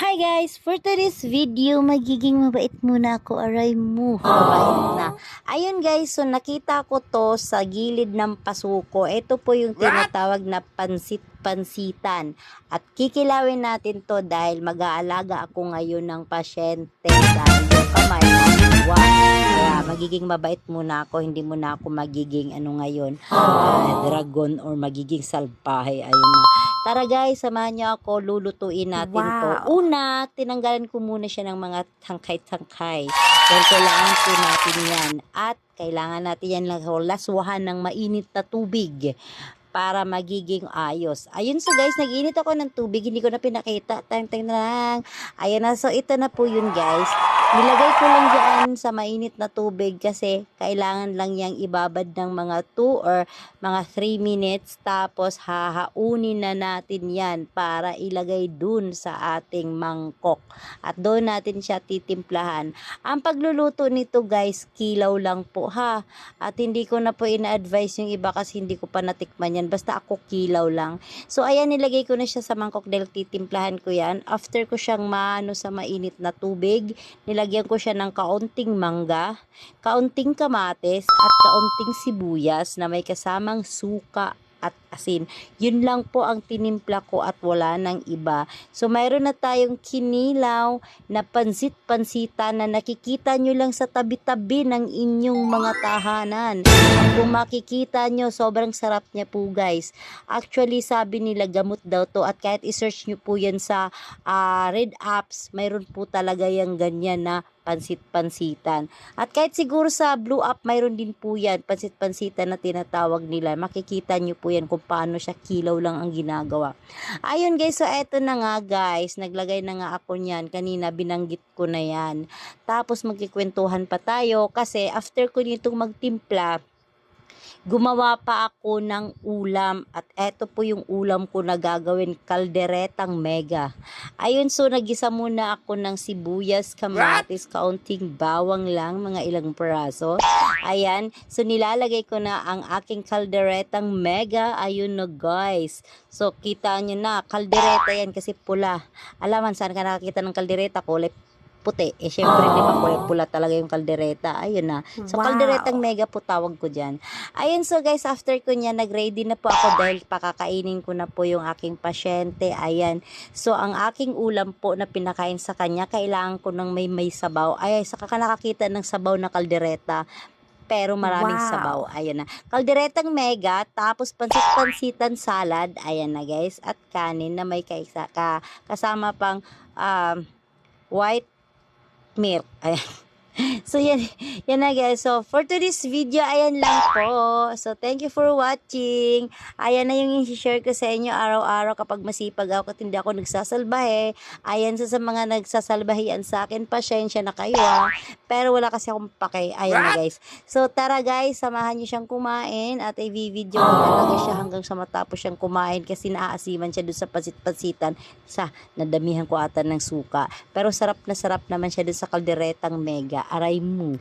Hi guys! For today's video, magiging mabait muna ako, aray mo. Mabait na. Ayun guys, so nakita ko to sa gilid ng pasuko. Ito po yung tinatawag na pansit-pansitan. At kikilawin natin to dahil mag-aalaga ako ngayon ng pasyente dahil yung kamay na kaya magiging mabait muna ako, hindi muna ako magiging dragon or magiging salbahe. Ayun na. Tara guys, samahan niyo ako, lulutuin natin to. Una, tinanggalan ko muna siya ng mga tangkay-tangkay. Dahil kailangan po natin yan. At kailangan natin yan laswahan ng mainit na tubig para magiging ayos. Ayun, so guys, nag-init ako ng tubig, hindi ko na pinakita. Tang-tang na lang. Ayun na, so ito na po yun guys. Nilagay ko lang dyan sa mainit na tubig kasi kailangan lang yang ibabad ng mga 2 or mga 3 minutes. Tapos hahaunin na natin yan para ilagay dun sa ating mangkok. At doon natin siya titimplahan. Ang pagluluto nito guys, kilaw lang po ha. At hindi ko na po ina-advise yung iba kasi hindi ko pa natikman yan. Basta ako kilaw lang. So ayan, nilagay ko na siya sa mangkok dahil titimplahan ko yan. After ko siyang maano sa mainit na tubig, nilagyan ko siya ng kaunting mangga, kaunting kamatis, at kaunting sibuyas na may kasamang suka at asin. Yun lang po ang tinimpla ko at wala nang iba. So mayroon na tayong kinilaw na pansit-pansitan na nakikita nyo lang sa tabi-tabi ng inyong mga tahanan. Kung makikita nyo, sobrang sarap niya po guys. Actually, sabi nila gamot daw to at kahit isearch nyo po yan sa red apps, mayroon po talaga yung ganyan na pansit-pansitan. At kahit siguro sa blue app, mayroon din po yan, pansit-pansitan na tinatawag nila. Makikita nyo po yan kung paano siya kilaw lang ang ginagawa. Ayun guys, so eto na nga guys, naglagay na nga ako niyan. Kanina binanggit ko na yan. Tapos magkikwentuhan pa tayo kasi after ko nitong magtimpla, gumawa pa ako ng ulam at eto po yung ulam ko na gagawin, kalderetang mega. Ayun, so nagisa muna ako ng sibuyas, kamatis, kaunting bawang lang, mga ilang peraso. Ayan, so nilalagay ko na ang aking kalderetang mega. Ayun no guys. So kita nyo na, kaldereta yan kasi pula. Alaman, saan ka nakakita ng kaldereta? Kulay puti. Syempre, di ba pula talaga yung kaldereta. Ayun na. So, kalderetang mega po tawag ko dyan. Ayun, so guys, after ko niya, nag-ready na po ako dahil pakakainin ko na po yung aking pasyente. Ayan. So, ang aking ulam po na pinakain sa kanya, kailangan ko ng may sabaw. Ay, saka ka nakakita ng sabaw na kaldereta. Pero maraming sabaw. Ayan na. Kalderetang mega, tapos pansit-pansitan salad. Ayan na guys. At kanin na may kasama pang white milk. Ayan. So, yan na guys. So, for today's video, ayan lang po. So, thank you for watching. Ayan na yung i-share ko sa inyo araw-araw kapag masipag ako at hindi ako nagsasalbahe. Ayan sa mga nagsasalbahian sa akin, pasensya na kayo Pero wala kasi akong pake. Ayan na guys. So, tara guys, samahan niyo siyang kumain at i-video ko talaga siya hanggang sa matapos siyang kumain kasi naaasiman siya doon sa pansit-pansitan sa nadamihan ko ata ng suka. Pero sarap na sarap naman siya doon sa kalderetang mega. Aray mo.